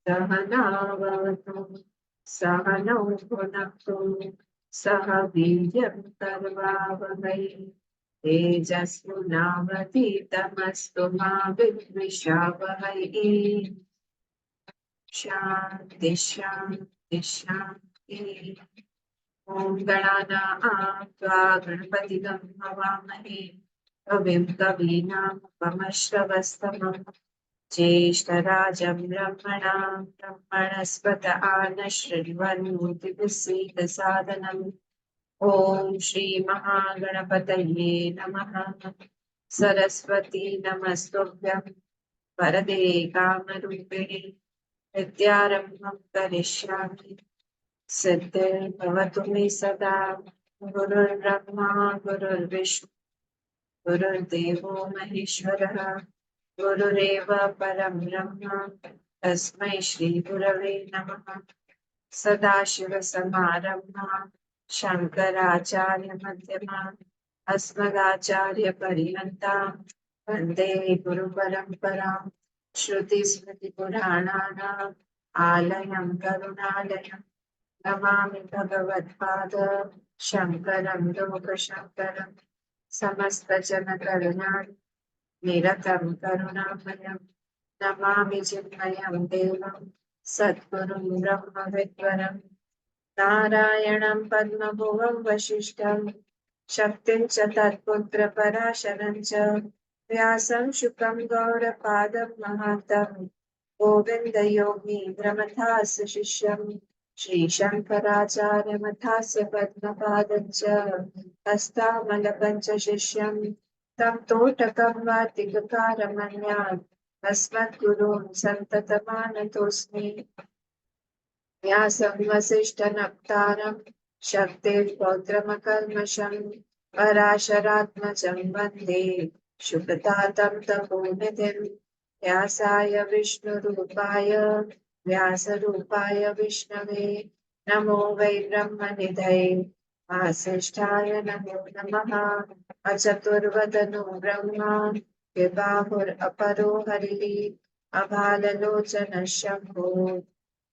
सहनावतु सहनौ भुनक्तु सह वीर्यं करवावहै तेजस्विनावतीतमस्तु मा विद्विषावहै। शान्ति शान्ति शान्ति। ॐ गणानां त्वा गणपतिं हवामहे कविं कवीनामुपमश्रवस्तमम् ज्येष्ठराजं ब्रह्मणां ब्रह्मणस्पत आनशृण्वन्नोतिभिस्सीदसादनम्। ॐ श्रीमहागणपतये नमः। सरस्वती नमस्तुभ्यं वरदे कामरूपिणि विद्यारम्भं करिष्यामि सिद्धिर्भवतु मे सदा। गुरुर्ब्रह्मा गुरुर्विष्णु गुरुर्देवो महेश्वरः गुरुरेव परं ब्रह्म तस्मै श्री गुरवे नमः। सदाशिवसमारम्भां शङ्कराचार्यमध्यमाम् अस्मदाचार्यपर्यन्तां वन्दे गुरुपरम्पराम्। श्रुतिस्मृतिपुराणानाम् आलयं करुणालयं नमामि भगवत्पाद शङ्करं लोकशङ्करं। समस्तजनकरुणां निरतं करुणामयं नमामि चिन्मयं देवं सद्गुरुं ब्रह्मविद्वरं। नारायणं पद्मभुवं वसिष्ठं शक्तिं च तत्पुत्रपराशरं च व्यासं शुकं गौरपादं महान्तं गोविन्दयोगीन्द्रमथास्य शिष्यं श्रीशङ्कराचार्यमथास्य पद्मपादं च हस्तामलपञ्चशिष्यं तं तोटकं वातिककारमन्यान् अस्मद्गुरून् सन्ततमानतोऽस्मि। व्यासं वसिष्ठनप्तारं शक्तिर्पौत्रमकल्मषं पराशरात्मजं वन्दे शुकतातं तपोनिधिं। व्यासाय विष्णुरूपाय व्यासरूपाय विष्णवे नमो वै ब्रह्मनिधये वासिष्ठाय नमो नमः। अचतुर्वदनो ब्रह्मा द्विबाहुरपरो हरिः अभाललोचनः शम्भो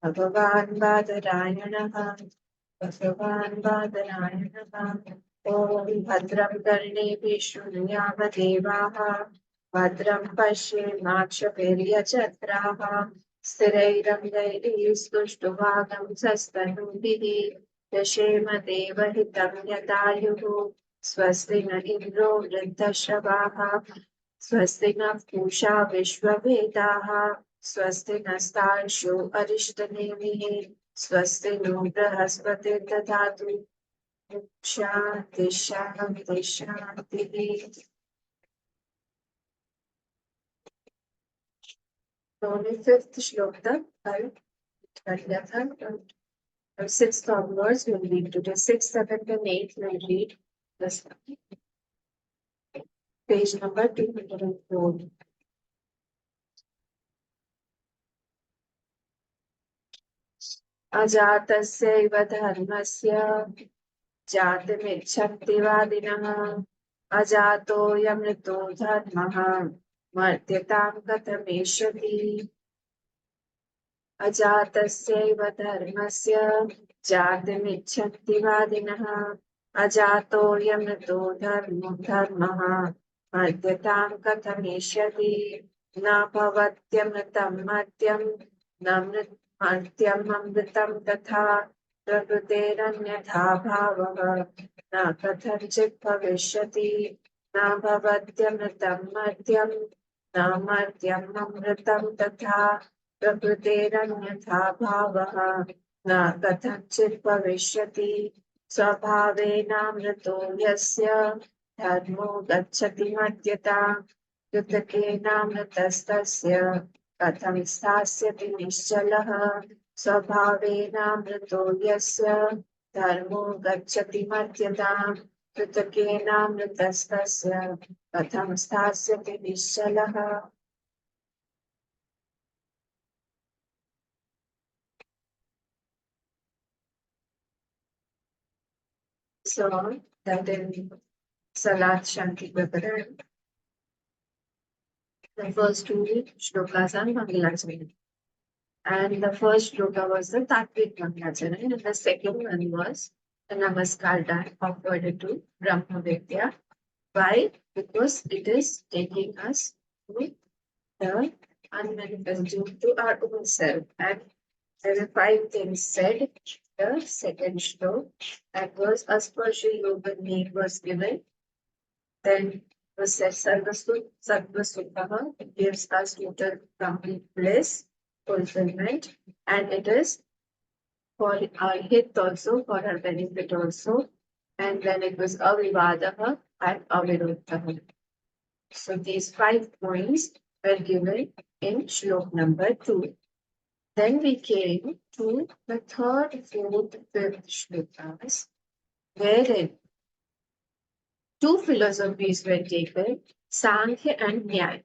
भगवान् बादरायणः ॐ भद्रं कर्णेभिः शृणुयामदेवाः भद्रं पश्येमाक्षभिर्यजत्राः स्थिरैरङ्गैः स्तुष्टुवागंसस्तनूभिः यशेम देवहितं यदायुः। स्वस्ति न इन्द्रो वृद्धश्रवाः स्वस्ति नः पूषा विश्ववेदाः स्वस्ति नस्तार्क्ष्यो अरिष्टनेमिः स्वस्ति नो बृहस्पतिर्दधातु। शान्ति शान्ति शान्तिः। 25th Shlok तक हल कर लिया था। 6th onwards we'll read today. 6th, 7th and 8th we'll read this page number 204. अजातस्यैव धर्मस्य जातिमिच्छन्ति वादिनः अजातोऽयमृतो धर्मः मर्त्यतां कथमेष्यति। अजातस्यैव धर्मस्य जातिमिच्छन्ति वादिनः अजातोऽयमृतो धर्मः मर्त्यतां कथमेष्यति। न भवत्यमृतं मर्त्यं न मर्त्यममृतं तथा प्रकृतेरन्यथा भावः न कथञ्चित् भविष्यति। न भवत्यमृतं मर्त्यं न मर्त्यममृतं तथा प्रकृतेरन्यथा भावः न कथञ्चित् भविष्यति। स्वभावेनामृतो यस्य धर्मो गच्छति मर्त्यता कृतकेनामृतस्तस्य कथं स्थास्यति निश्चलः स्वभावेनामृतो यस्य धर्मो गच्छति मर्त्यताम् पृथकेनामृतस्तस्य कथं स्थास्यति निश्चलः. So that in Alatshanti Prakaran, the first two shlokas are Mangalacharana. And the first shloka was the Tatvik Mangalacharana, and the second one was the Namaskar dance offered to Brahma Vidya. Why? Because it is taking us to the unmanifest to our own self. And there were five things said. The second shloka, that was Asparsha Yoga name was given. Then was said Sarvasukha, it gives us total complete bliss, fulfillment, and it is for our hit also, for our benefit also. And then it was Avivadaha and Aviruddhaha. So these 5 points were given in Shlok number 2. Then we came to the third, fourth, fifth shlokas, wherein 2 philosophies were taken, Sankhya and Nyaya.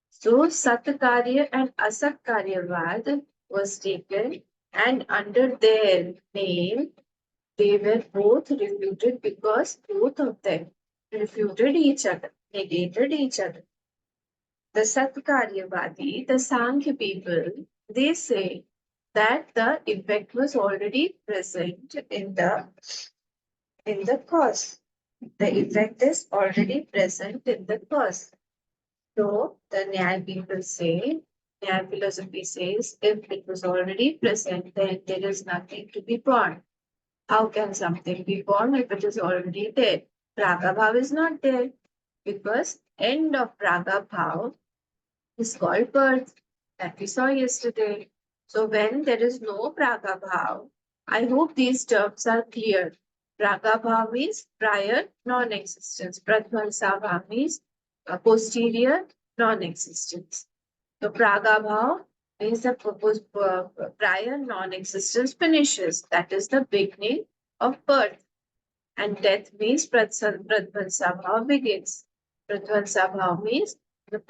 So Satkarya and Asatkaryavad was taken, and under their name they were both refuted because both of them refuted each other, negated each other. The Satkaryavadi, the Sankhya people, they say that the effect was already present in the cause. The effect is already present in the cause. So the Nyaya people say, Nyaya philosophy says, if it was already present, then there is nothing to be born. How can something be born if it is already there? Praga bhav is not there because end of praga bhav is called birth that we saw yesterday. So when there is no praga bhav, I hope these terms are clear. Praga bhav means prior non-existence. Pradvansha bhav means posterior non-existence. So praga bhav means the prior non-existence finishes. That is the beginning of birth. And death means pradvansha bhav begins. Pradvansha bhav means the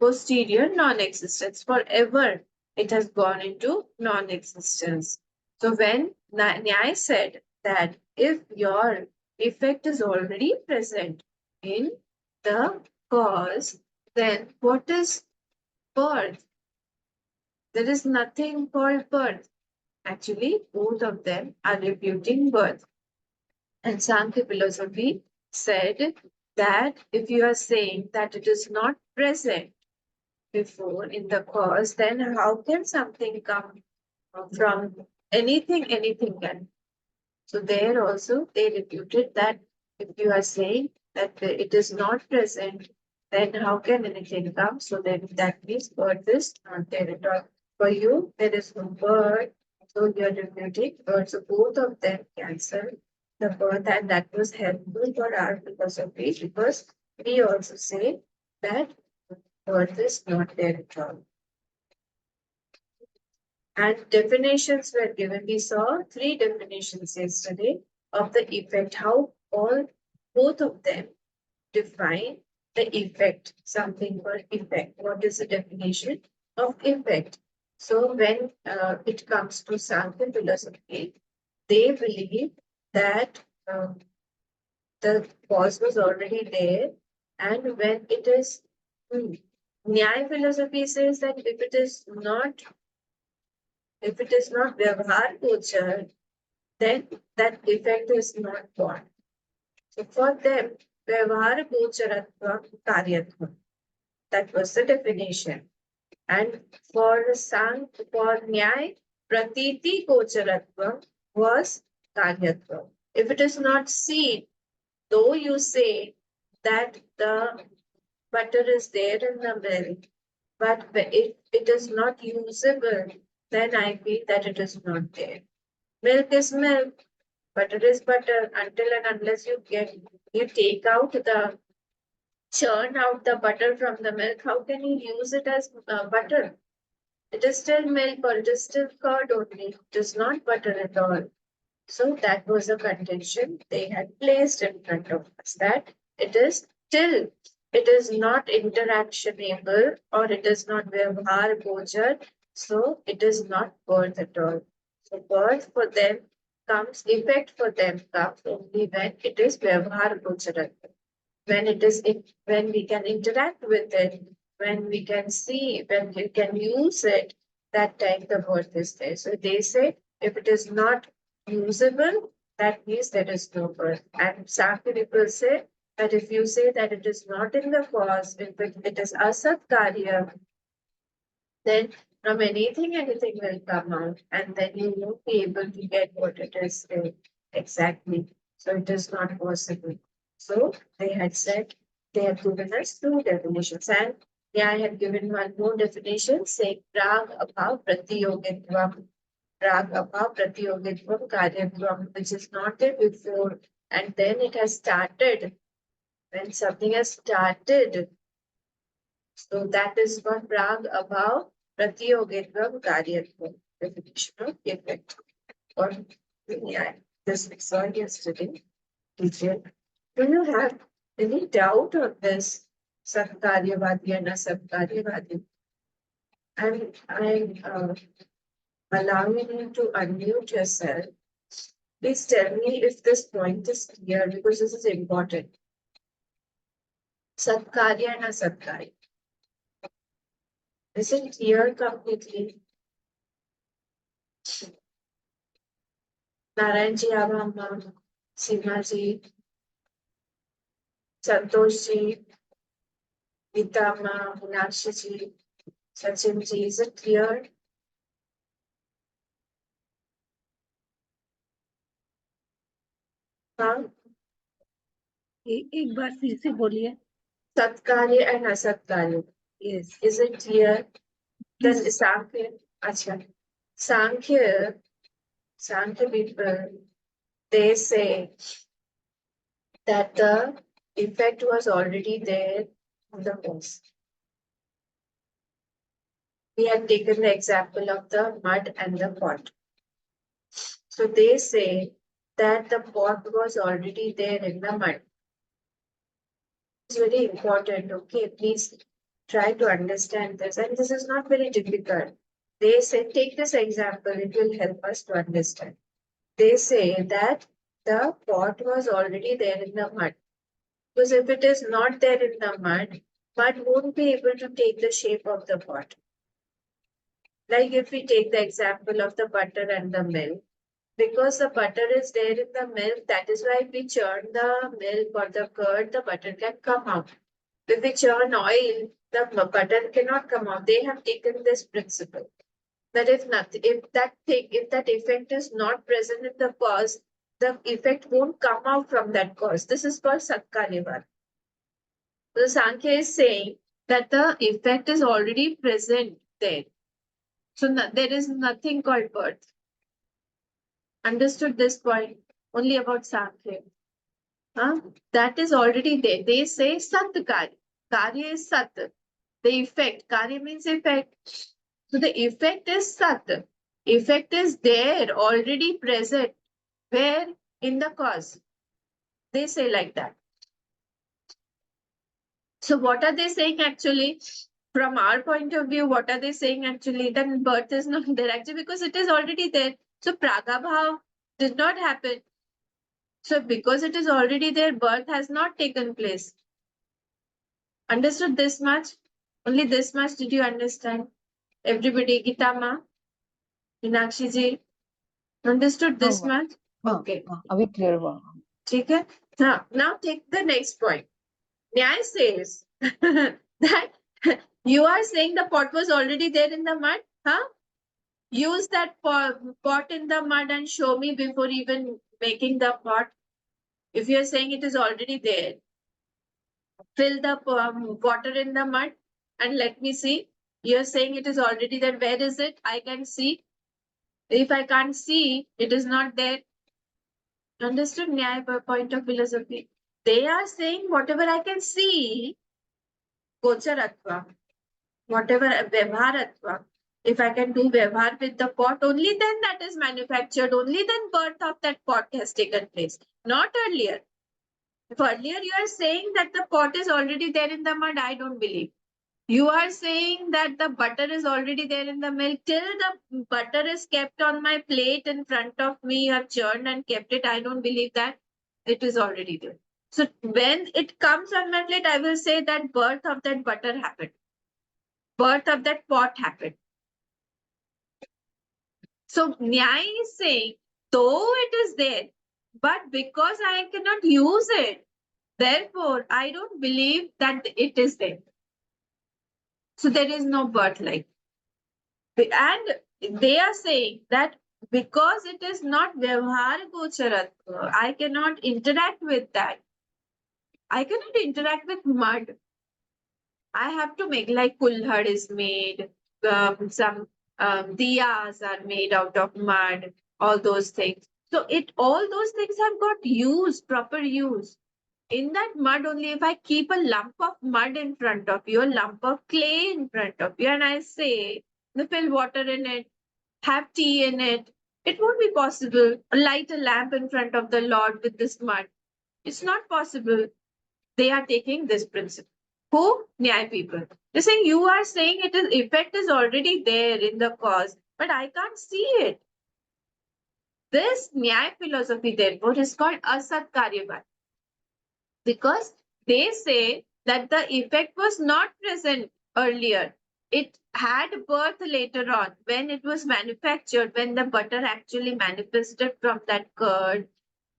posterior non-existence. Forever it has gone into non-existence. So when Nyaya said that if your effect is already present in the cause, then what is birth? There is nothing called birth. Actually, both of them are refuting birth. And Sankhya philosophy said that if you are saying that it is not present before in the cause, then how can something come from anything? Anything can. So there also they refuted that if you are saying that it is not present, then how can anything come? So then that means birth is not there at all. For you, there is no birth, so you are refuting birth. So both of them cancel the birth, and that was helpful for our philosophy because we also say that birth is not there at all. And definitions were given. We saw 3 definitions yesterday of the effect, how both of them define the effect, something called effect. What is the definition of effect? So when it comes to Sankhya philosophy, they believe that the cause was already there, and when it is Nyaya philosophy says that if it is not Vyavhar Gochar, then that effect is not born. So for them, Vyavhar Gocharatva Karyatva. That was the definition. And for Nyaya, Pratiti Gocharatva was Karyatva. If it is not seen, though you say that the butter is there in the milk, but if it is not usable, then I feel that it is not there. Milk is milk, butter is butter, until and unless you take out the churn out the butter from the milk, how can you use it as butter? It is still milk or it is still curd only. It is not butter at all. So that was a condition they had placed in front of us, that it is still, it is not interactionable or it is not vyavhar gochar. So it is not birth at all. So birth for them comes, effect for them comes only when it is vyavhar gochar. When it is, when we can interact with it, when we can see, when we can use it, that time the birth is there. So they say if it is not usable, that means there is no birth. And Sankhya people say that if you say that it is not in the cause, if it is asat karya, then from anything will come out, and then you won't be able to get what it is exactly. So it is not possible. So they had said, they have given us two definitions, and yeah, I have given one more definition saying prag abhav pratiyogitvam, prag abhav pratiyogitvam karyatvam, which is not there before, and then it has started. When something has started, so that is what prag abhav pratiyogitvam karyatvam, definition of effect. Or yeah, this we saw yesterday. Teacher, do you have any doubt on this Satkaryavadi and Asatkaryavadi? I'm allowing you to unmute yourself. Please tell me if this point is clear because this is important. Satkarya and Asatkarya. Is it clear completely? Narayanji, Abhamma, Simaji, Santoshji, Vitama, Munakshiji, Sachinji, is it clear? हाँ एक बार फिर से बोलिए. सत्कार्य and असत्कार्य. Yes. Is it clear? Then Yes. Sankhya, acha. Sankhya people, they say that the effect was already there in the cause. We had taken the example of the mud and the pot. So they say that the pot was already there in the mud. It's very important, okay? Please try to understand this. And this is not very difficult. They say, take this example, it will help us to understand. They say that the pot was already there in the mud. Because if it is not there in the mud, mud won't be able to take the shape of the pot. Like if we take the example of the butter and the milk, because the butter is there in the milk, that is why if we churn the milk or the curd, the butter can come out. If we churn oil, the butter cannot come out. They have taken this principle that if nothing, if that effect is not present in the cause, the effect won't come out from that cause. This is called Satkaryavar. So Sankhya is saying that the effect is already present there. So there is nothing called birth. Understood this point? Only about Sankhya. Huh? That is already there. They say Sat Karya. Karya is Sat. The effect. Karya means effect. So the effect is Sat. Effect is there, already present. Where? In the cause. They say like that. So what are they saying actually? From our point of view, what are they saying actually? Then birth is not there actually because it is already there. So Pragabhav did not happen. So because it is already there, birth has not taken place. Understood this much? Only this much did you understand? Everybody, Gitama, Meenakshi ji, understood this much? Okay. अभी clear हुआ. ठीक है? Now take the next point. Nyay says that you are saying the pot was already there in the mud, huh? Use that pot in the mud and show me before even making the pot. If you are saying it is already there, fill the water in the mud and let me see. You are saying it is already there. Where is it? I can see. If I can't see, it is not there. Understood? Nyaya point of philosophy. They are saying whatever I can see, gocharatva, whatever vyavharatva. If I can do vyavhar with the pot, only then that is manufactured, only then birth of that pot has taken place, not earlier. If earlier you are saying that the pot is already there in the mud, I don't believe. You are saying that the butter is already there in the milk. Till the butter is kept on my plate in front of me, you have churned and kept it. I don't believe that it is already there. So when it comes on my plate, I will say that birth of that butter happened. Birth of that pot happened. So Nyaya is saying, though it is there, but because I cannot use it, therefore I don't believe that it is there. So there is no birth like. And they are saying that because it is not Vyavhar Gocharatva, I cannot interact with that. I cannot interact with mud. I have to make like kulhad is made, some diyas are made out of mud, all those things. So all those things have got use, proper use. In that mud only, if I keep a lump of mud in front of you, a lump of clay in front of you, and I say, fill water in it, have tea in it, it won't be possible. Light a lamp in front of the Lord with this mud. It's not possible. They are taking this principle. Who? Nyaya people. They're saying you are saying it is effect is already there in the cause, but I can't see it. This Nyaya philosophy, therefore, is called Asat Karyavad. Because they say that the effect was not present earlier. It had birth later on when it was manufactured, when the butter actually manifested from that curd.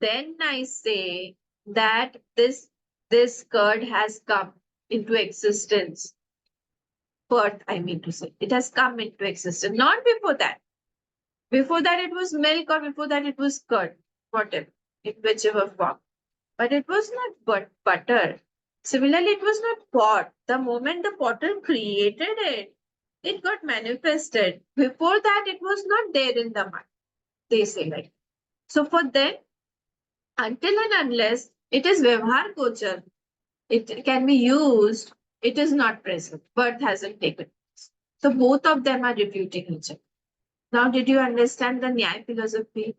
Then I say that this curd has come into existence. Birth, I mean to say. It has come into existence. Not before that. Before that, it was milk, or before that, it was curd, whatever, in whichever form. But it was not butter. Similarly, it was not pot. The moment the potter created it, it got manifested. Before that, it was not there in the mud. They say like. So for them, until and unless it is Vyavhar Gochar, it can be used, it is not present. Birth hasn't taken place. So both of them are refuting each other. Now, did you understand the Nyaya philosophy?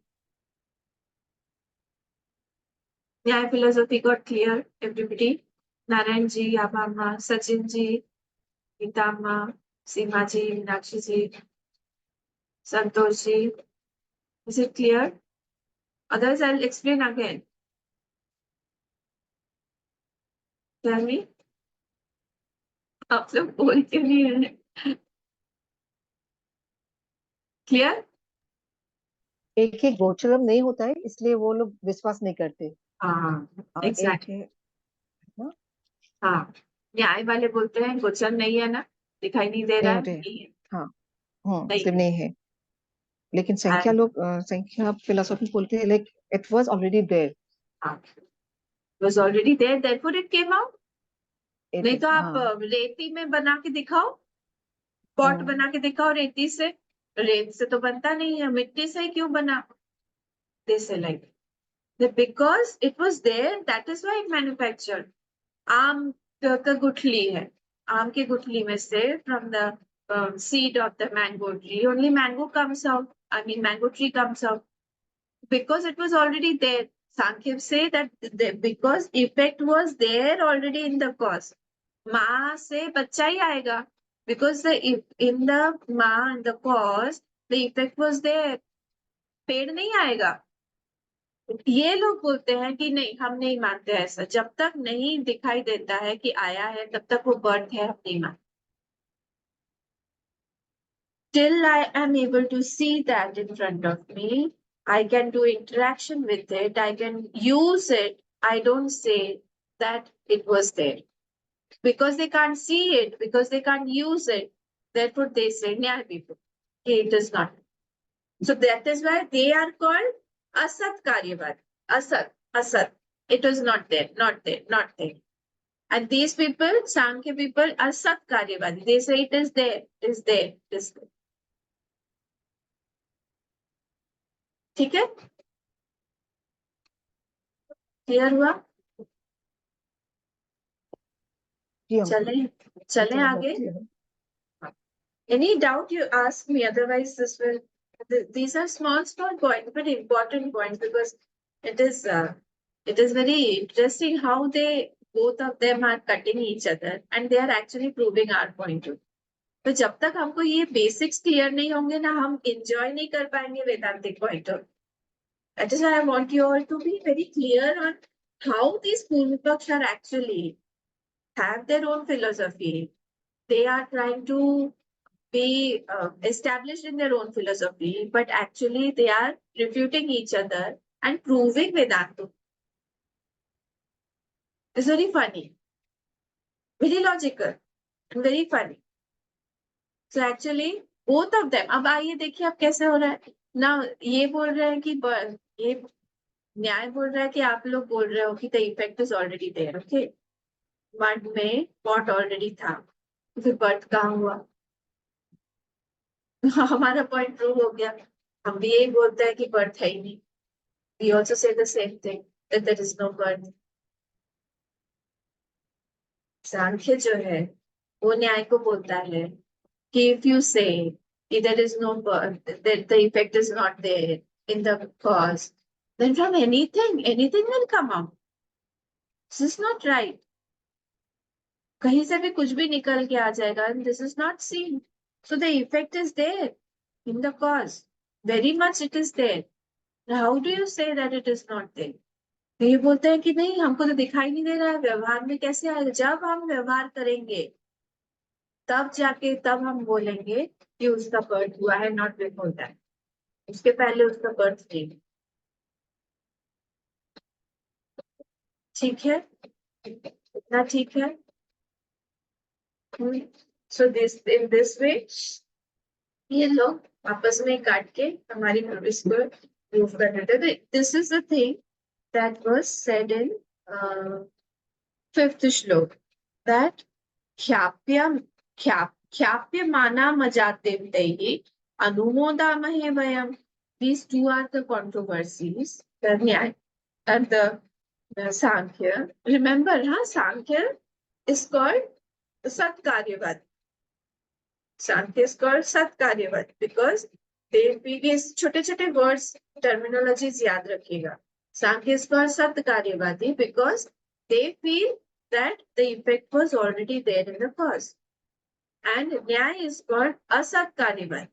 Nyaya philosophy got clear, everybody? Narayan ji, Abhama, Sachin ji, Pitama, Seema ji, Meenakshi ji, Santosh ji. Is it clear? Otherwise, I'll explain again. Tell me. आप लोग बोल क्यों नहीं रहे? Clear? एक एक गोचरम नहीं होता है, इसलिए वो लोग विश्वास नहीं करते। हाँ, एक exactly. है ना, हाँ, न्याय वाले बोलते हैं गोचर नहीं है ना, दिखाई नहीं दे नहीं रहा है, होते। नहीं है, हाँ, नहीं सिर्फ है। नहीं है। लेकिन संख्या And, लोग संख्या फिलोसॉफी बोलते हैं like it was already there. हाँ, was already there, therefore it came out. It नहीं इज तो आप हाँ। रेती में बना के दिखाओ, पॉट बना के दिखाओ रेती से, रेत से तो बनता नहीं है, मिट्टी से ही क्यों बना? They say like that because it was there, that is why it manufactured. आम का गुठली है, आम की गुठली में से from the seed of the mango tree, only mango comes out. I mean, mango tree comes out because it was already there. Sankhya say that because effect was there already in the cause. माँ से बच्चा ही आएगा because in the माँ in the cause the effect was there. पेड़ नहीं आएगा. ये लोग बोलते हैं कि नहीं, हम नहीं मानते ऐसा. जब तक नहीं दिखाई देता है कि आया है, तब तक वो बर्थ है, हम नहीं मानते. Till I am able to see that in front of me, I can do interaction with it, I can use it. I don't say that it was there. Because they can't see it, because they can't use it. Therefore, they say, Nyaya people, it is not. So that is why they are called Asat Karyavad. Asat, Asat. It was not there, not there, not there. And these people, Sankhya people, are Sat Karyavad. They say it is there, it is there, it is there. ठीक है? Clear हुआ? जी हमको चलें चलें चलो आगे. जी हाँ. Any doubt you ask me, otherwise this will, these are small points, but important points because it is very interesting how they, both of them are cutting each other and they are actually proving our point too. तो जब तक हमको ये basics clear नहीं होंगे ना, हम enjoy नहीं कर पाएंगे Vedantic point of. That is why I want you all to be very clear on how these Purva Paksh are actually have their own philosophy. They are trying to be established in their own philosophy, but actually they are refuting each other and proving Vedanta. It's very funny, very logical, and very funny. So actually, both of them. अब आइए देखिए अब कैसे हो रहा है ना. ये बोल रहे हैं कि ये न्याय बोल रहा है कि आप लोग बोल रहे हो कि the effect is already there. Okay, mud में पॉट ऑलरेडी था, फिर बर्थ कहाँ हुआ. हमारा पॉइंट प्रूव हो गया. हम भी यही बोलते हैं कि बर्थ है ही नहीं. We also say the same thing, that there is no birth. सांख्य जो है वो न्याय को बोलता है कि if you say there is no birth, that the effect is not there in the cause, then from anything will come out. This is not right. कहीं से भी कुछ भी निकल के आ जाएगा, and this is not seen. So the effect is there in the cause. Very much it is there. Now, how do you say that it is not there? तो ये बोलते हैं कि नहीं, हमको तो दिखाई नहीं दे रहा है, व्यवहार में कैसे आएगा. जब हम व्यवहार करेंगे तब जाके तब हम बोलेंगे कि उसका बर्थ हुआ है, नॉट बिफोर दैट. उसके पहले उसका बर्थ नहीं. ठीक है, इतना ठीक है. So this in this way ये लोग आपस में काट के हमारी नोटिस को प्रूव कर देते. तो this is the thing that was said in fifth श्लोक, दैट ख्याप्यमानामजातिं अनुमोदामहे वयम्. These two are the controversies, the Nyaya and the Sankhya. Remember, Sankhya is called Satkaryavad. Sankhya is called Satkaryavad because they previous छोटे-छोटे words, terminologies याद रखिएगा. Sankhya is called Satkaryavadi because they feel that the effect was already there in the cause. And Nyaya is called Asatkaryavad.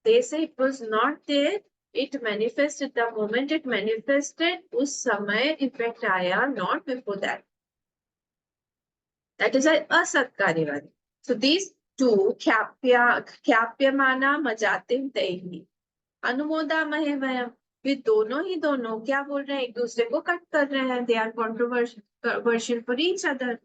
They say it was not there, it manifested the moment it manifested, उस समय effect आया, not before that. That is a asatkaryavad. So these two, ख्याप्यमाना मजातिं तैहि अनुमोदामहे वयम्. वे दोनों क्या बोल रहे हैं, एक दूसरे को कट कर रहे हैं. They are controversial for each other.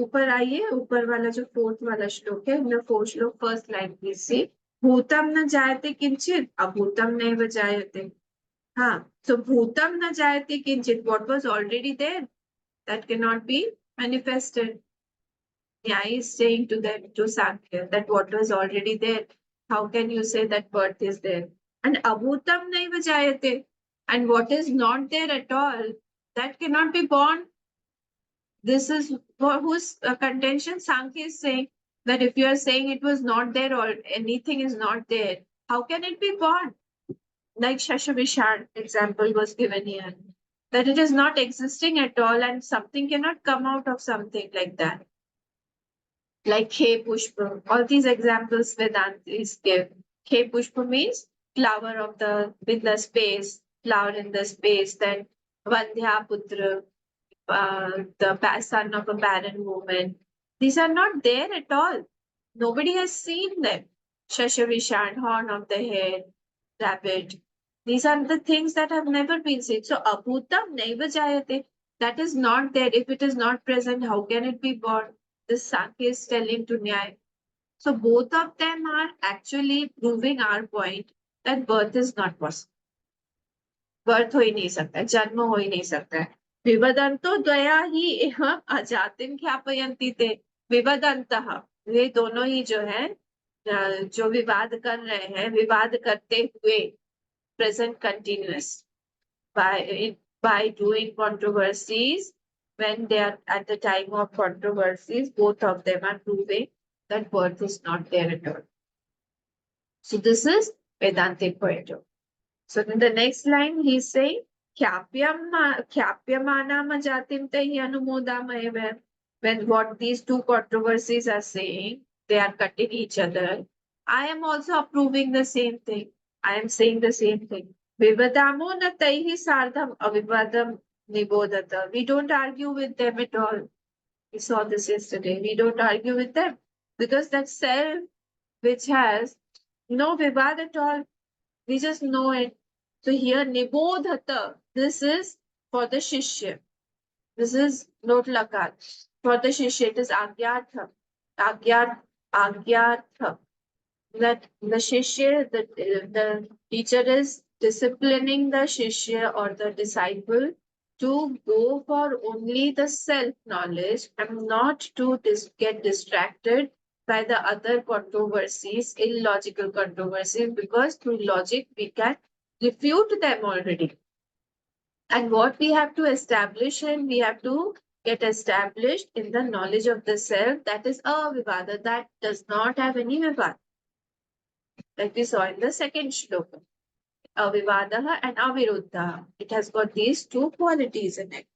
ऊपर आइए, ऊपर वाला जो फोर्थ वाला श्लोक है, फोर्थ श्लोक फर्स्ट लाइन प्लीज सी. भूतम न जायते किंचित अभूतम नैव जायते. हाँ, so भूतम न जायते किंचित, what was already there, that cannot be manifested. Nyaya is saying to them, to Sankhya, that what was already there, how can you say that birth is there? And abhutam naiv jayate, and what is not there at all, that cannot be born. This is whose contention Sankhya is saying, that if you are saying it was not there or anything is not there, how can it be born? Like Shashavishad example was given here, that it is not existing at all and something cannot come out of something like that. Like Khe Pushpa, all these examples Vedantis give. Khe Pushpa means flower of the, in the space, flower in the space. Then Vandhya Putra, the son of a barren woman. These are not there at all. Nobody has seen them. Shashavishad, horn of the head, rabbit. These are the things that have never been seen. So abhutam naiva jayate. That is not there. If it is not present, how can it be born? This Sankhya is telling to Nyaya. So both of them are actually proving our point that birth is not possible. Birth हो ही नहीं सकता, जन्म हो ही नहीं सकता है. विवदंतो द्वया ही एवं अजातिम ख्यापयन्ति ते. विवदंतः, ये दोनों ही जो है, जो विवाद कर रहे हैं, विवाद करते हुए present continuous by doing controversies when they are at the time of controversies, both of them are proving that birth is not there at all. So this is Vedantic point of view. So in the next line, he's saying, Khyapyamana jatim tehi anumodamaye. When what these two controversies are saying, they are cutting each other. I am also approving the same thing. I am saying the same thing. Vivadamo na taihi sardham avivadam nibodhata. We don't argue with them at all. We saw this yesterday. We don't argue with them because that self which has no vivad at all, we just know it. So here Nibodhata, this is for the Shishya. This is not Lakar. For the Shishya, it is Agyartha. Agyartha. That the Shishya, the teacher is disciplining the Shishya or the disciple to go for only the self-knowledge and not to get distracted by the other controversies, illogical controversies, because through logic we can refute them already. And what we have to establish, and we have to get established in the knowledge of the self, that is avivada, that does not have any vivada. Like we saw in the second shloka, avivadaha and aviruddha. It has got these two qualities in it.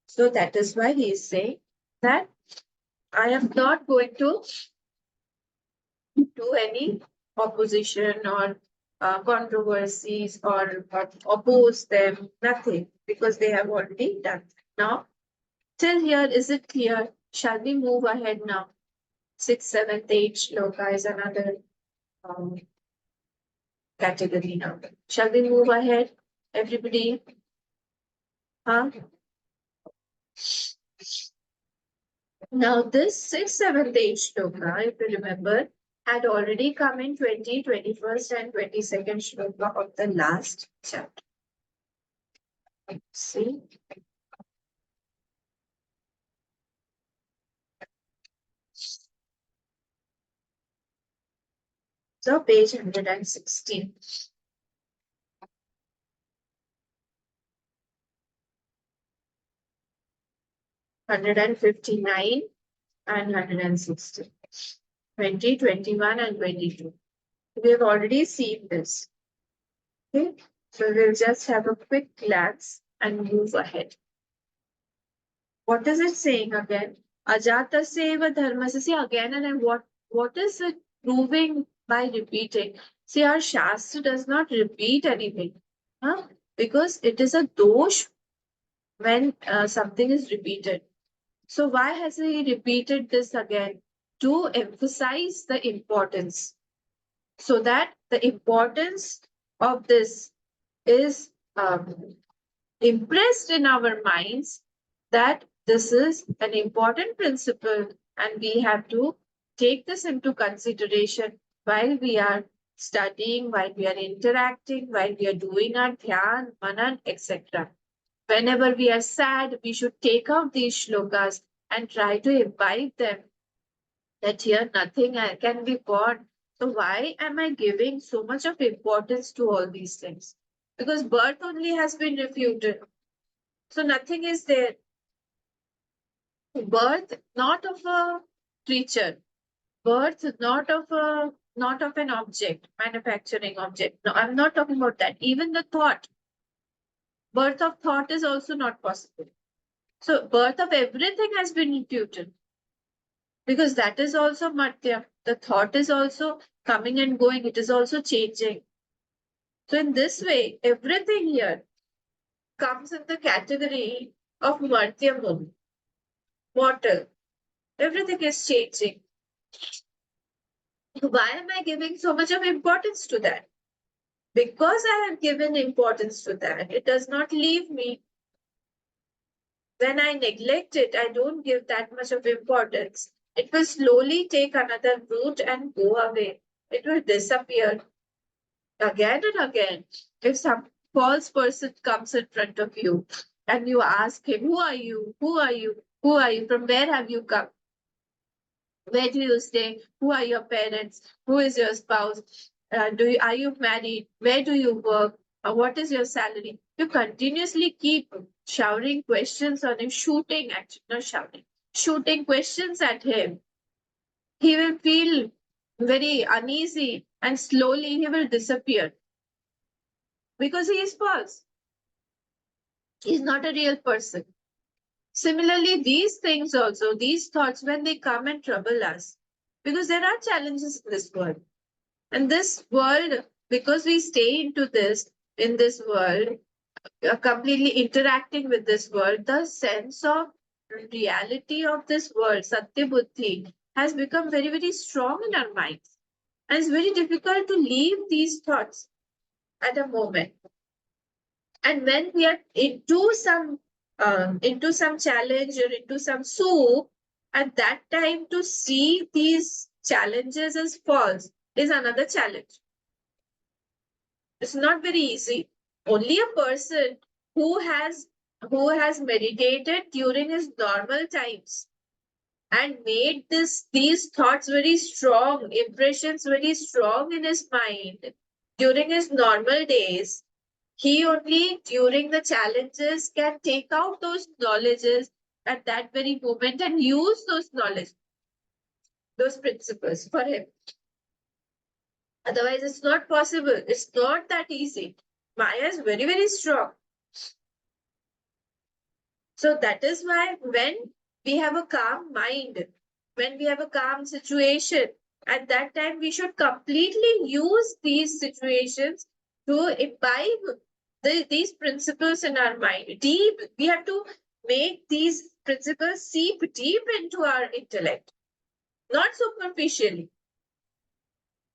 So that is why he is saying that I am not going to do any opposition or controversies or oppose them, nothing, because they have already done. Now, till here, is it clear? Shall we move ahead now? 6th, 7th, 8th shloka is another category now. Shall we move ahead? Everybody? Huh? Now, this 6th, 7th, 8th shloka, if you remember, had already come in 20, 21st, and 22nd shloka of the last chapter. See? So, page 116. 159 and 160. 20, 21, and 22. We have already seen this. Okay, so we'll just have a quick glance and move ahead. What is it saying again? Ajata seva dharma. See again, and what is it proving by repeating? See, our Shastra does not repeat anything, huh? Because it is a dosh when something is repeated. So why has he repeated this again? To emphasize the importance, so that the importance of this is impressed in our minds, that this is an important principle and we have to take this into consideration while we are studying, while we are interacting, while we are doing our dhyan, manan, etc. Whenever we are sad, we should take out these shlokas and try to imbibe them, that here nothing can be born. So why am I giving so much of importance to all these things? Because birth only has been refuted. So nothing is there. Birth not of a creature, birth not of an object, manufacturing object. No, I'm not talking about that. Even the thought, birth of thought is also not possible. So birth of everything has been refuted. Because that is also Matya. The thought is also coming and going. It is also changing. So in this way, everything here comes in the category of Martyamum, mortal. Everything is changing. Why am I giving so much of importance to that? Because I have given importance to that, it does not leave me. When I neglect it, I don't give that much of importance. It will slowly take another route and go away. It will disappear again and again. If some false person comes in front of you and you ask him, who are you? Who are you? Who are you? From where have you come? Where do you stay? Who are your parents? Who is your spouse? Are you married? Where do you work? What is your salary? You continuously keep showering questions on him, shooting, actually, not shouting, shooting questions at him, he will feel very uneasy and slowly he will disappear because he is false. He's not a real person. Similarly, these things also, these thoughts, when they come and trouble us, because there are challenges in this world. And this world, because we stay into this, in this world, completely interacting with this world, the sense of reality of this world, Satya Buddhi, has become very, very strong in our minds. And it's very difficult to leave these thoughts at a moment. And when we are into some challenge or into some soup, at that time to see these challenges as false is another challenge. It's not very easy. Only a person who has meditated during his normal times and made these thoughts very strong, impressions very strong in his mind during his normal days, he only during the challenges can take out those knowledges at that very moment and use those knowledge, those principles for him. Otherwise, it's not possible. It's not that easy. Maya is very, very strong. So that is why when we have a calm mind, when we have a calm situation, at that time we should completely use these situations to imbibe these principles in our mind. Deep, we have to make these principles seep deep into our intellect, not superficially.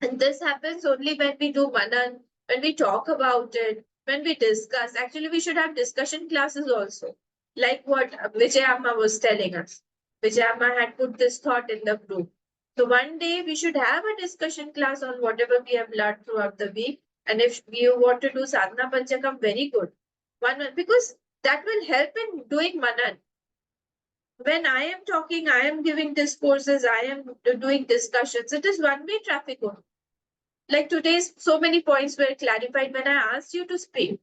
And this happens only when we do manan, when we talk about it, when we discuss. Actually, we should have discussion classes also, like what Vijay Amma was telling us. Vijay Amma had put this thought in the group. So one day we should have a discussion class on whatever we have learned throughout the week. And if you want to do sadhana panchakam, very good. Because that will help in doing manan. When I am talking, I am giving discourses, I am doing discussions. It is one-way traffic only. Like today's, so many points were clarified when I asked you to speak.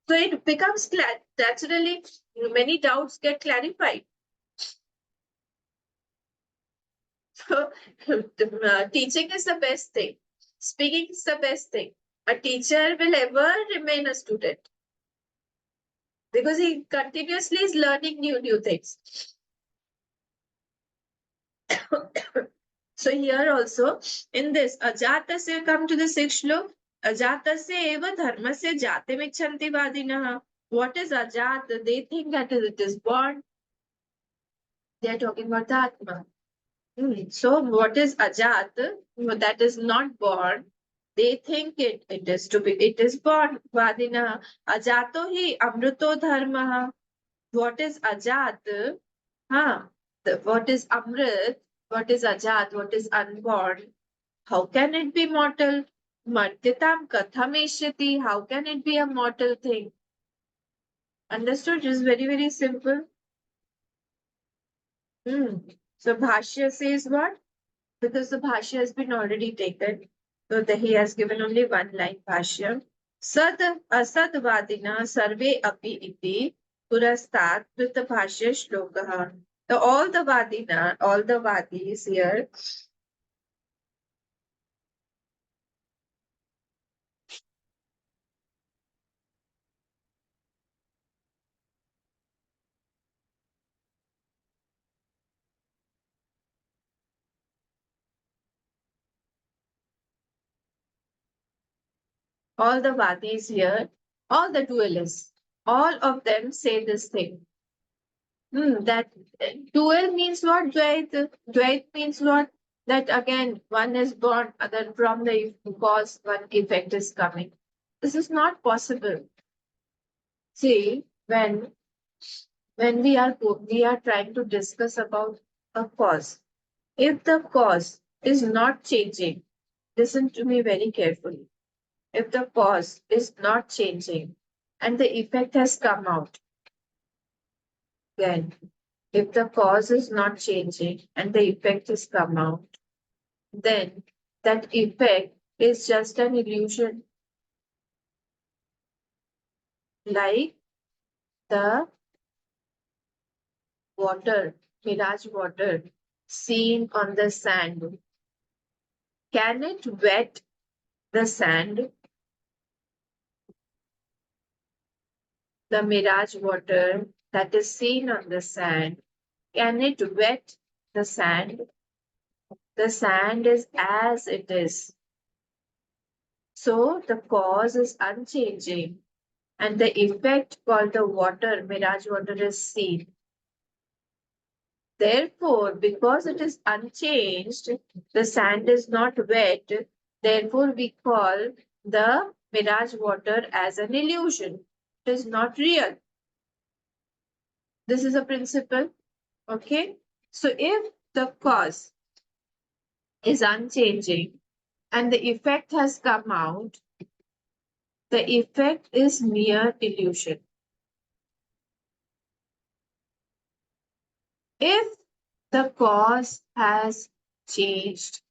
So it becomes naturally, many doubts get clarified. So teaching is the best thing. Speaking is the best thing. A teacher will ever remain a student because he continuously is learning new things. So here also, in this, Ajatasya, come to the sixth shlok. Ajatasya eva dharmasya jatim ichanti vadinaha. What is Ajat? They think that it is born. They are talking about the Atma. So what is Ajat? That is not born. They think it is to be, it is born. Vadinaha. Ajato hi amruto dharmaha. What is Ajat? What is Amrit? What is Ajat? What is unborn? How can it be mortal? Martyatam kathameshyati. How can it be a mortal thing? Understood? Just very, very simple. So Bhashya says what? Because the Bhashya has been already taken. So he has given only one line Bhashya. Sad asadvadina sarve api iti purastat with the Bhashya shlokaha. So all the Vadis here, all the Vadis here, all the dualists, all of them say this thing. That dual means what? Dvait. Dvait means what? That again, one is born, other from the cause, one effect is coming. This is not possible. See, when we are trying to discuss about a cause, if the cause is not changing, listen to me very carefully. If the cause is not changing and the effect has come out, then if the cause is not changing and the effect has come out, then that effect is just an illusion. Like the water, mirage water, seen on the sand, can it wet the sand? The mirage water that is seen on the sand, can it wet the sand? The sand is as it is. So the cause is unchanging and the effect called the water, mirage water, is seen. Therefore, because it is unchanged, the sand is not wet. Therefore, we call the mirage water as an illusion. It is not real. This is a principle. Okay. So if the cause is unchanging and the effect has come out, the effect is mere illusion. If the cause has changed,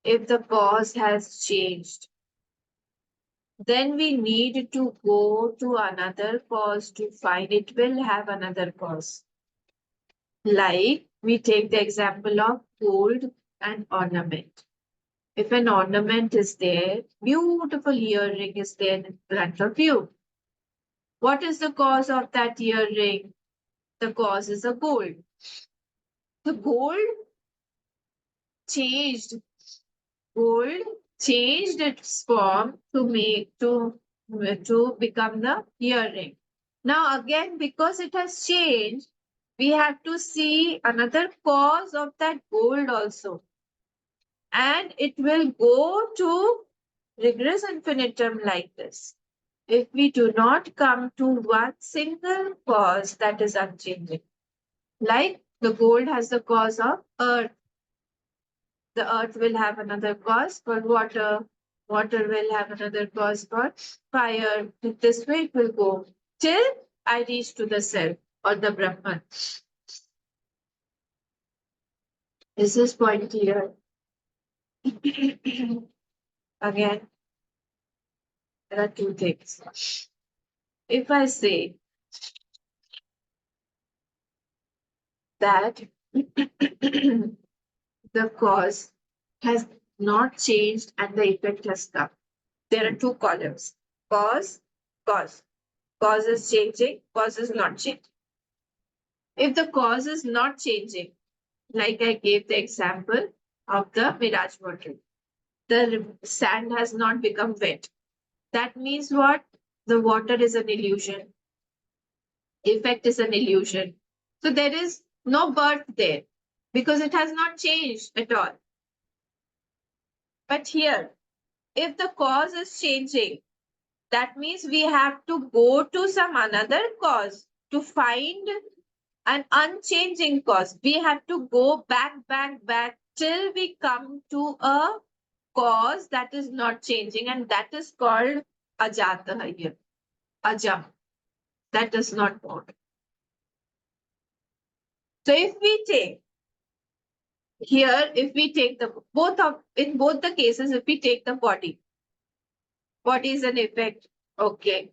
if the cause has changed, then we need to go to another cause to find it will have another cause. Like we take the example of gold and ornament. If an ornament is there, beautiful earring is there in front of you. What is the cause of that earring? The cause is a gold. The changed gold changed its form to become the earring. Now again, because it has changed, we have to see another cause of that gold also. And it will go to regress infinitum like this. If we do not come to one single cause that is unchanging, like the gold has the cause of earth, the earth will have another cause called water, water will have another cause called fire. This way it will go till I reach to the self or the Brahman. Is this point clear? Again, there are two things. If I say that the cause has not changed and the effect has come, there are two columns. Cause, cause. Cause is changing, cause is not changing. If the cause is not changing, like I gave the example of the mirage water, the sand has not become wet. That means what? The water is an illusion. Effect is an illusion. So there is no birth there because it has not changed at all. But here, if the cause is changing, that means we have to go to some another cause to find an unchanging cause. We have to go back till we come to a cause that is not changing, and that is called ajata here. Ajam. That does not work. So if we take here, if we take the in both the cases, if we take the body, body is an effect. Okay.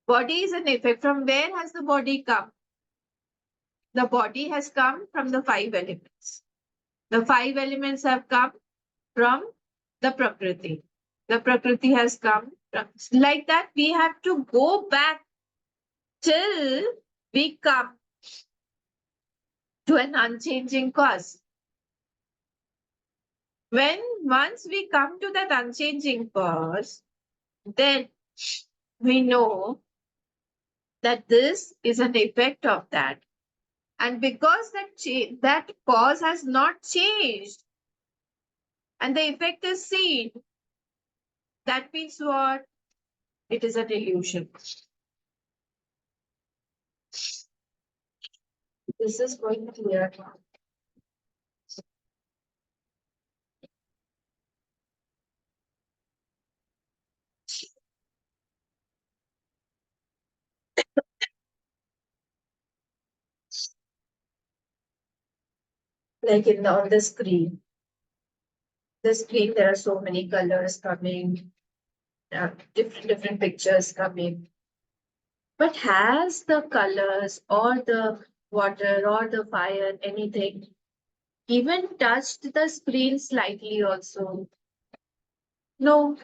Body is an effect. From where has the body come? The body has come from the five elements. The five elements have come from the Prakriti. The Prakriti has come from, like that, we have to go back till we come to an unchanging cause. When once we come to that unchanging cause, then we know that this is an effect of that. And because that cause has not changed and the effect is seen, that means what? It is an illusion. This is going clear. Like on the screen. The screen, there are so many colors coming, different pictures coming. But has the colors or the water or the fire, anything, even touched the screen slightly also? No.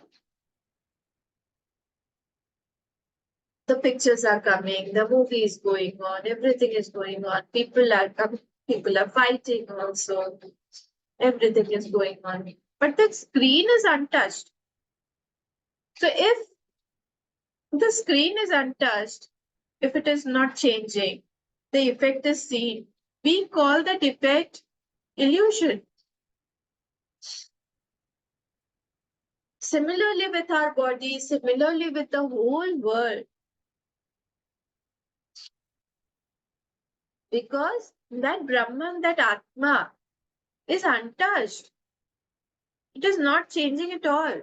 The pictures are coming, the movie is going on, everything is going on. People are coming, people are fighting also. Everything is going on. But the screen is untouched. So if the screen is untouched, if it is not changing, the effect is seen. We call that effect illusion. Similarly with our body, similarly with the whole world. Because that Brahman, that Atma is untouched. It is not changing at all.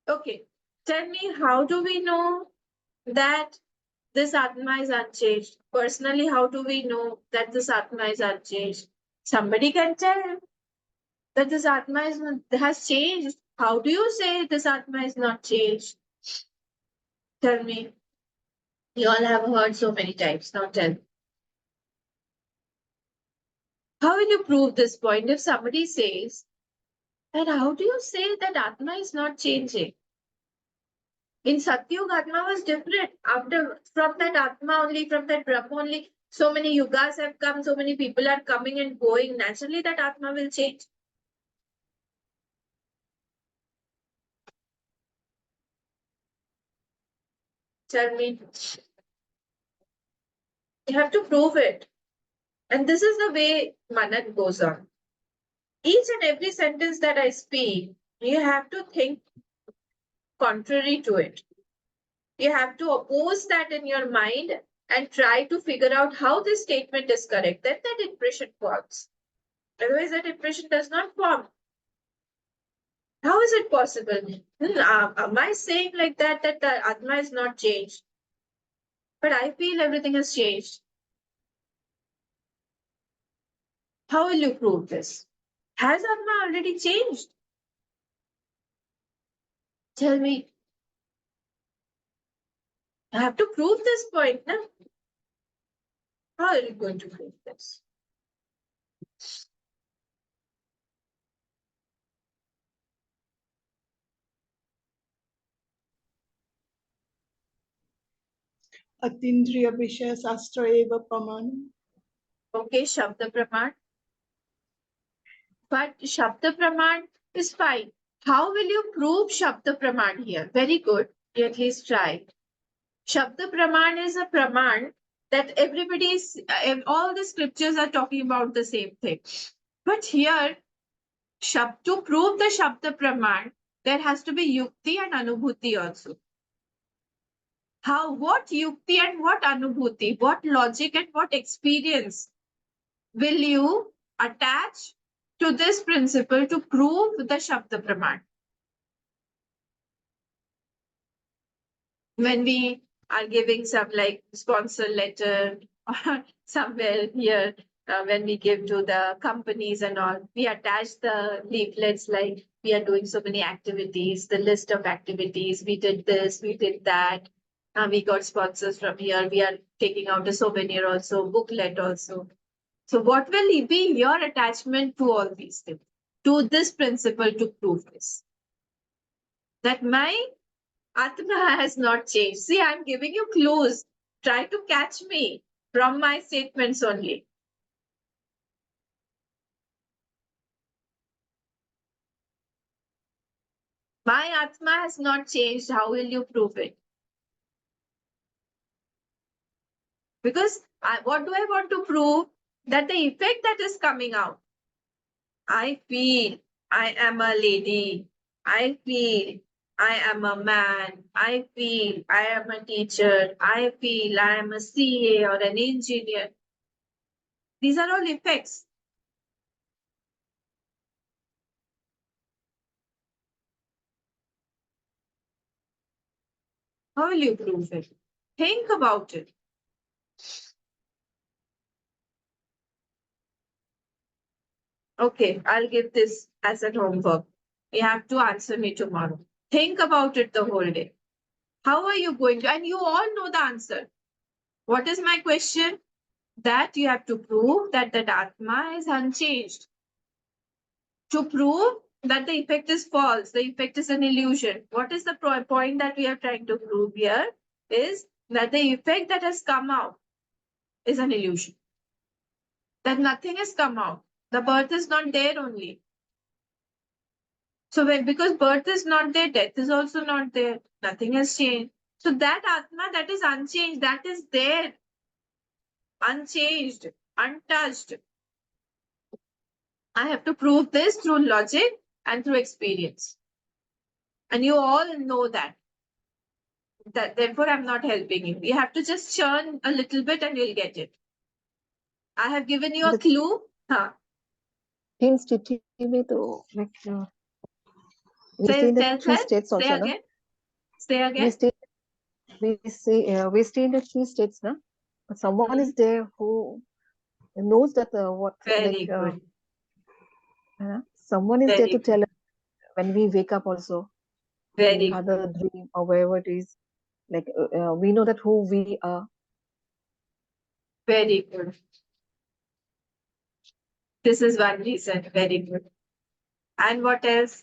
Okay, tell me, how do we know that this Atma is unchanged? Personally, how do we know that this Atma is unchanged? Somebody can tell that this Atma has changed. How do you say this Atma is not changed? Tell me. You all have heard so many times. Now tell me. How will you prove this point if somebody says, and how do you say that Atma is not changing? In Satyug, Atma was different. After, from that Atma only, from that Brahma only, so many yugas have come, so many people are coming and going. Naturally, that Atma will change. Tell me. You have to prove it. And this is the way Manan goes on. Each and every sentence that I speak, you have to think contrary to it. You have to oppose that in your mind and try to figure out how this statement is correct. Then that impression forms. Otherwise, that impression does not form. How is it possible? Am I saying like that the Atma is not changed? But I feel everything has changed. How will you prove this? Has Atma already changed? Tell me. I have to prove this point, no? How are you going to prove this? अतीन्द्रिय विषय शास्त्र एव प्रमाण. Okay, Shabda Praman. But Shabda Praman is fine. How will you prove Shabda Praman here? Very good. You at least try. Shabda Praman is a Praman that everybody's, all the scriptures are talking about the same thing. But here, to prove the Shabda Praman, there has to be Yukti and Anubhuti also. How, what Yukti and what Anubhuti, what logic and what experience will you attach to this principle to prove the Shabda Praman? When we are giving some like sponsor letter or somewhere here, when we give to the companies and all, we attach the leaflets like we are doing so many activities, the list of activities, we did this, we did that, we got sponsors from here, we are taking out a souvenir also, booklet also. So what will be your attachment to all these things, to this principle to prove this? That my Atma has not changed. See, I'm giving you clues. Try to catch me from my statements only. My Atma has not changed. How will you prove it? Because what do I want to prove? That the effect that is coming out. I feel I am a lady. I feel I am a man. I feel I am a teacher. I feel I am a CA or an engineer. These are all effects. How will you prove it? Think about it. Okay, I'll give this as a homework. You have to answer me tomorrow. Think about it the whole day. How are you going to? And you all know the answer. What is my question? That you have to prove that that Atma is unchanged. To prove that the effect is false, the effect is an illusion. What is the point that we are trying to prove here? Is that the effect that has come out is an illusion. That nothing has come out. The birth is not there only. So because birth is not there, death is also not there. Nothing has changed. So that Atma that is unchanged, that is there. Unchanged, untouched. I have to prove this through logic and through experience. And you all know that. Therefore, I'm not helping you. You have to just churn a little bit and you'll get it. I have given you a The- clue. Huh. तीन स्थिति में तो like we Say, stay in the tell, three tell. states Say also, no? again. Say We again. stay we stay in the three states, no? But someone is there who knows that what Very good. someone is there Very to good. tell us when we wake up also. Very We had a dream or wherever it is. Like we know that who we are. Very good. This is one reason. Very good. And what else?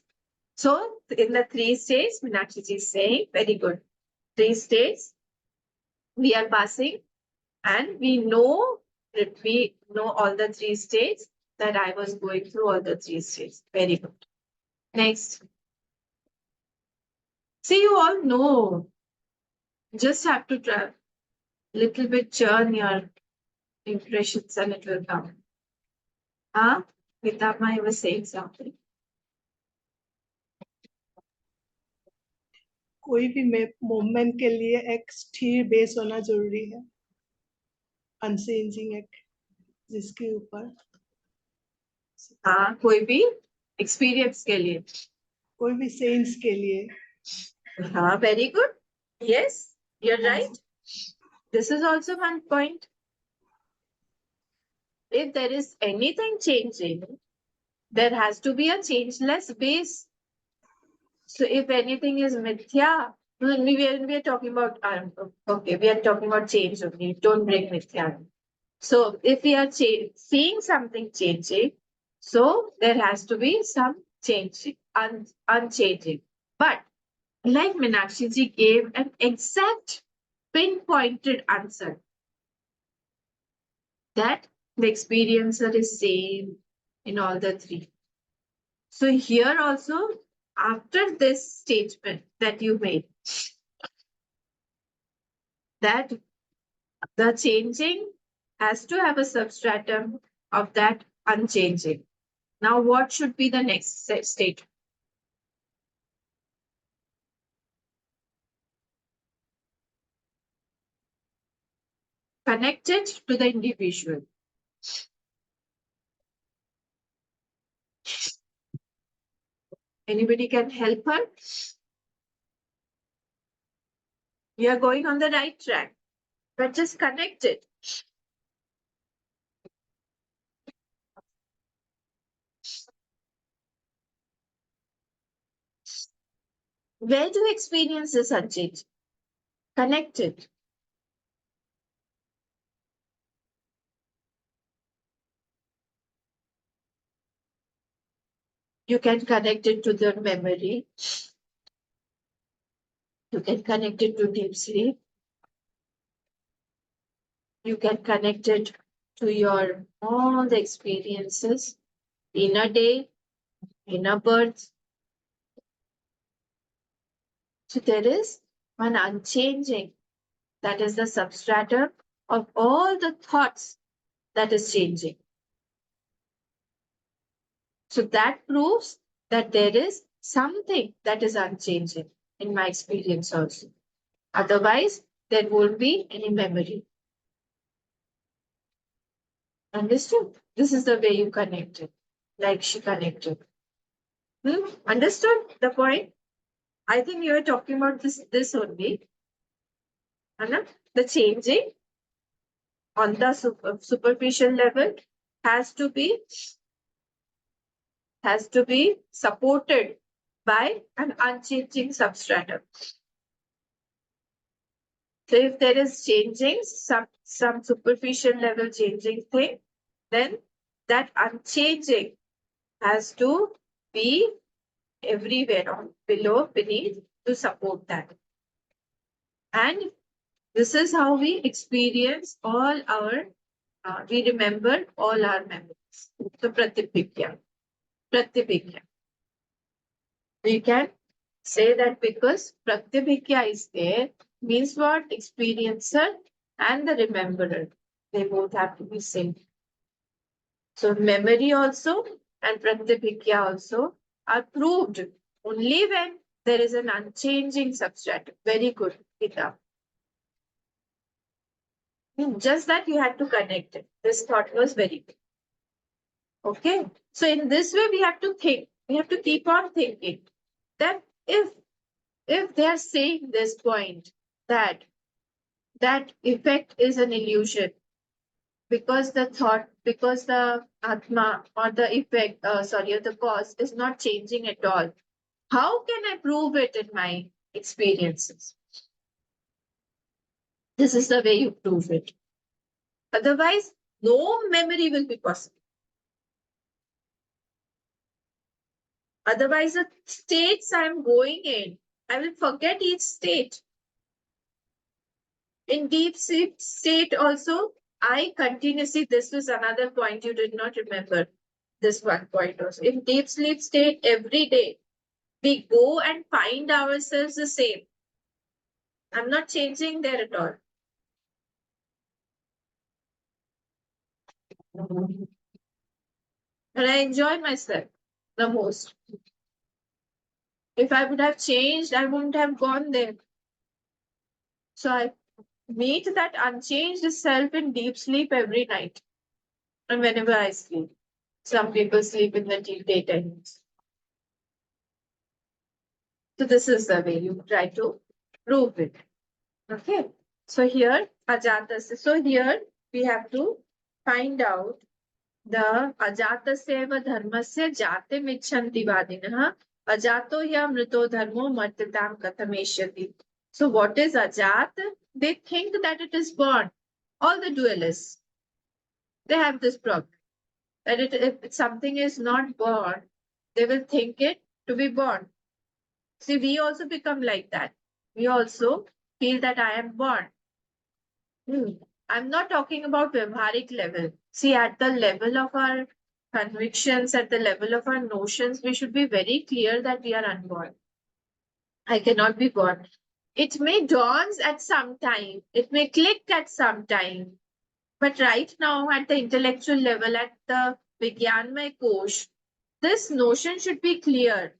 So, in the three states, Meenakshi ji is saying, very good. Three states we are passing, and we know that we know all the three states, that I was going through all the three states. Very good. Next. See, you all know. Just have to try little bit churn your impressions and it will come. Huh? Vidama, you were saying something. कोई भी movement के लिए एक स्थिर base होना जरूरी है, unchanging एक, जिसके ऊपर हाँ, कोई भी एक्सपीरियंस के लिए. कोई भी सेंस के लिए. हाँ, very good. Yes, you're right. This is also one point. If there is anything changing, there has to be a changeless base. So if anything is mithya, we are talking about, okay, we are talking about change only. Don't bring mithya. So if we are seeing something changing, so there has to be some changing, unchanging. But like Meenakshi ji gave an exact pinpointed answer that the experiencer is same in all the three. So here also, after this statement that you made, that the changing has to have a substratum of that unchanging. Now, what should be the next statement? Connected to the individual. Anybody can help her? We are going on the right track, but just connect it. Where do you experience this unchanged? Connected. You can connect it to the memory. You can connect it to deep sleep. You can connect it to your all the experiences in a day, in a birth. So there is one unchanging. That is the substratum of all the thoughts that is changing. So that proves that there is something that is unchanging in my experience also. Otherwise, there won't be any memory. Understood? This is the way you connect it, like she connected. Understood the point? I think you are talking about this only. Anna? The changing on the superficial level has to be supported by an unchanging substratum. So if there is changing, some superficial level changing thing, then that unchanging has to be everywhere on below, beneath to support that. And this is how we experience all our, we remember all our memories. So pratibhikya. We can say that because pratibhikya is there, means what? Experiencer and the rememberer. They both have to be same. So memory also and pratibhikya also are proved only when there is an unchanging substratum. Very good, Gita. Just that you had to connect it. This thought was very good. Okay. So in this way, we have to think. We have to keep on thinking that if they are saying this point that that effect is an illusion because the thought, because the atma or the effect, sorry, or the cause is not changing at all. How can I prove it in my experiences? This is the way you prove it. Otherwise, no memory will be possible. Otherwise, the states I am going in, I will forget each state. In deep sleep state also, I continuously, this was another point you did not remember. This one point also. In deep sleep state, every day, we go and find ourselves the same. I'm not changing there at all. And I enjoy myself the most. If I would have changed, I wouldn't have gone there. So I meet that unchanged self in deep sleep every night. And whenever I sleep. Some people sleep in the daytime. So this is the way you try to prove it. Okay. So here, Ajatasya. So here we have to find out the Ajatasya dharmasya jate michanti vadinah ajato ya mrito dharmo martitam kathameshyati. So what is Ajat? They think that it is born. All the dualists, they have this problem. That if something is not born, they will think it to be born. See, we also become like that. We also feel that I am born. I'm not talking about Vyavharik level. See, at the level of our convictions, at the level of our notions, we should be very clear that we are unborn. I cannot be born. It may dawns at some time. It may click at some time. But right now, at the intellectual level, at the Vigyanmay Kosh, this notion should be clear.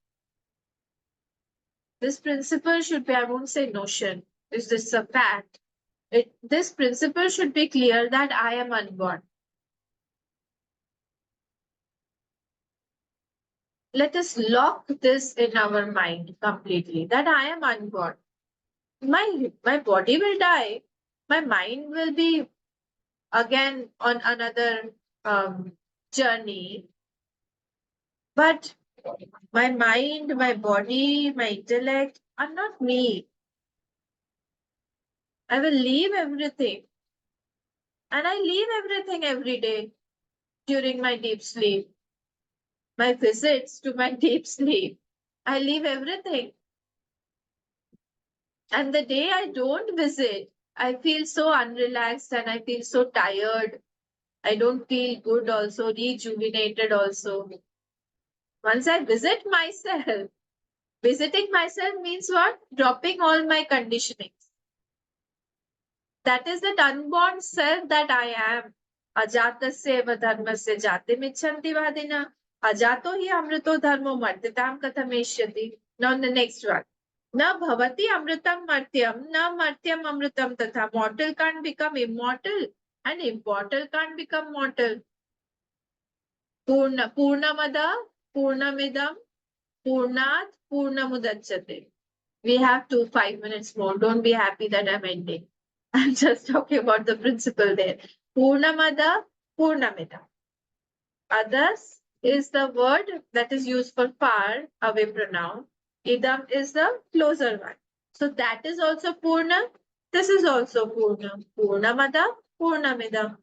This principle should be, I won't say notion, is this a fact? This principle should be clear that I am unborn. Let us lock this in our mind completely, that I am unborn. My body will die. My mind will be again on another journey. But my mind, my body, my intellect are not me. I will leave everything. And I leave everything every day during my deep sleep. My visits to my deep sleep. I leave everything. And the day I don't visit, I feel so unrelaxed and I feel so tired. I don't feel good also, rejuvenated also. Once I visit myself, visiting myself means what? Dropping all my conditionings. That is that unborn self that I am. Ajatasya eva dharmasya jate michanti vadina. Ajato hi amrito dharmo martitam kathameshyati. Now the next one. Na bhavati amritam martyam, na martyam amritam tatha. Mortal can't become immortal and immortal can't become mortal. Purnamada, Purnamidam, Purnat, Purnamudachyate. We have 5 minutes more. Don't be happy that I'm ending. I'm just talking about the principle there. Purnamada, Purnamidam. Others is the word that is used for far away pronoun. Idam is the closer one. So that is also Purna. This is also Purna. Purnamada, Purnamidam.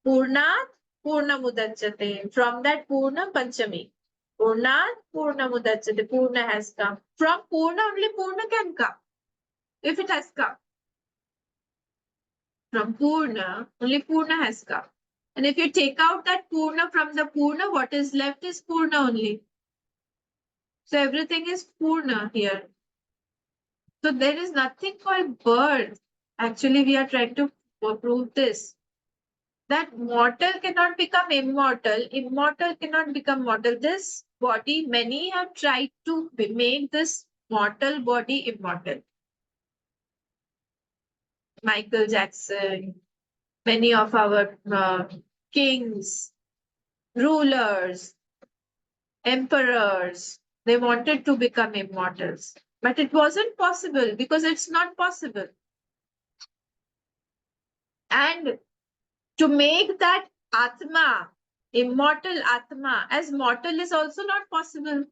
Purnat, Purnamudachyate. From that Purna Panchami. Purnat, Purnamudachyate. Purna has come. From Purna only Purna can come. If it has come. From Purna, only Purna has come. And if you take out that Purna from the Purna, what is left is Purna only. So everything is Purna here. So there is nothing called birth. Actually, we are trying to prove this. That mortal cannot become immortal. Immortal cannot become mortal. This body, many have tried to make this mortal body immortal. Michael Jackson, many of our kings, rulers, emperors, they wanted to become immortals. But it wasn't possible because it's not possible. And to make that Atma, immortal Atma, as mortal is also not possible.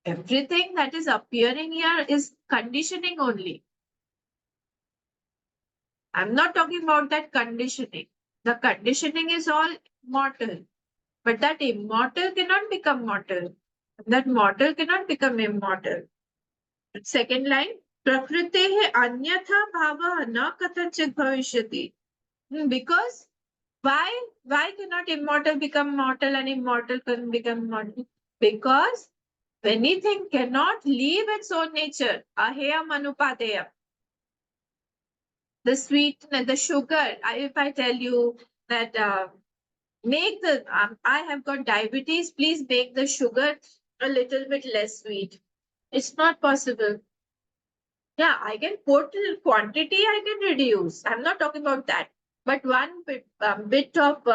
Everything that is appearing here is conditioning only. I'm not talking about that conditioning. The conditioning is all mortal. But that immortal cannot become mortal. That mortal cannot become immortal. Second line, Prakritehe anyatha bhava na kathachit bhavishyati. Because why cannot immortal become mortal and immortal can become immortal? Because anything cannot leave its own nature. Aheyam anupadeyam. The sweetness, the sugar. If I tell you that make the, I have got diabetes, please make the sugar a little bit less sweet. It's not possible. Yeah, I can put quantity, I can reduce. I'm not talking about that. But one bit of,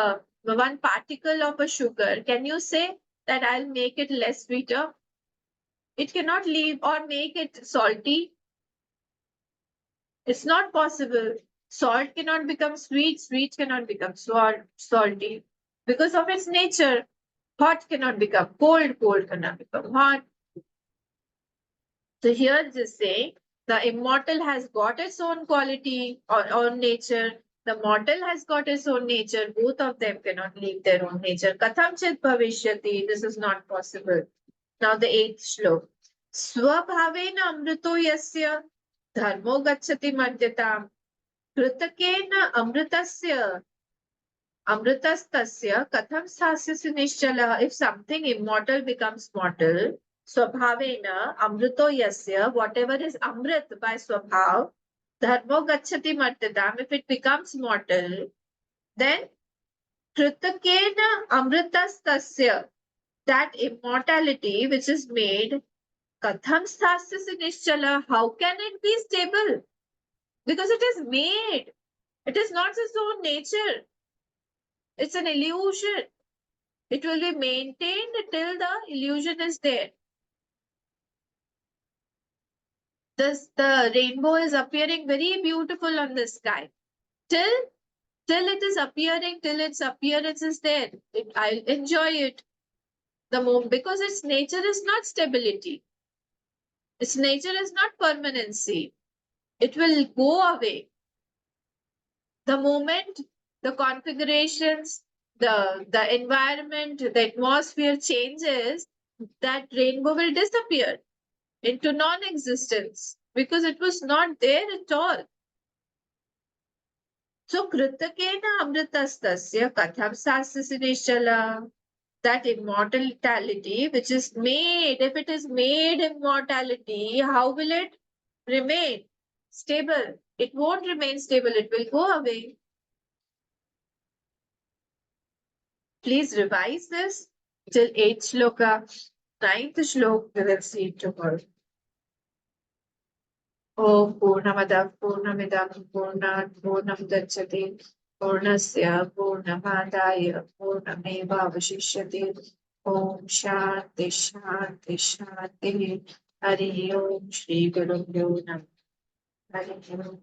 one particle of a sugar, can you say that I'll make it less sweeter? It cannot leave or make it salty. It's not possible. Salt cannot become sweet, sweet cannot become salty because of its nature. Hot cannot become cold, cold cannot become hot. So here just saying the immortal has got its own quality or own nature. The mortal has got its own nature. Both of them cannot leave their own nature. Katham chit bhavishyati. This is not possible. Now the eighth shlok. Swabhavena amrito yasya dharmo gacchati madhyatam. Kritakena amritasya amritastasya katham sasya nishchala. If something immortal becomes mortal, swabhavena amrito yasya, whatever is amrit by swabhav, dharmo gacchati martyadam, if it becomes mortal, then kritakena amritastasya, that immortality which is made, katham sasya nishchala, how can it be stable? Because it is made. It is not its own nature. It's an illusion. It will be maintained till the illusion is there. The rainbow is appearing very beautiful on the sky. Till it is appearing, till its appearance is there. I'll enjoy it. The moment, because its nature is not stability. Its nature is not permanency. It will go away. The moment the configurations, the environment, the atmosphere changes, that rainbow will disappear into non-existence because it was not there at all. So kritakena amritastasya katham sasya nishala. That immortality which is made, if it is made immortality, how will it remain stable? It won't remain stable, it will go away. Please revise this till 8th shloka. 9th shlok, we will see tomorrow. Om Purnamada Purnamidam Purnat Purnam Dachyate Purnasya Purnamadaya Purnameva Vashishyate Om Shanti Shanti Shanti Hari Om Shri Guru Namaha Hari Om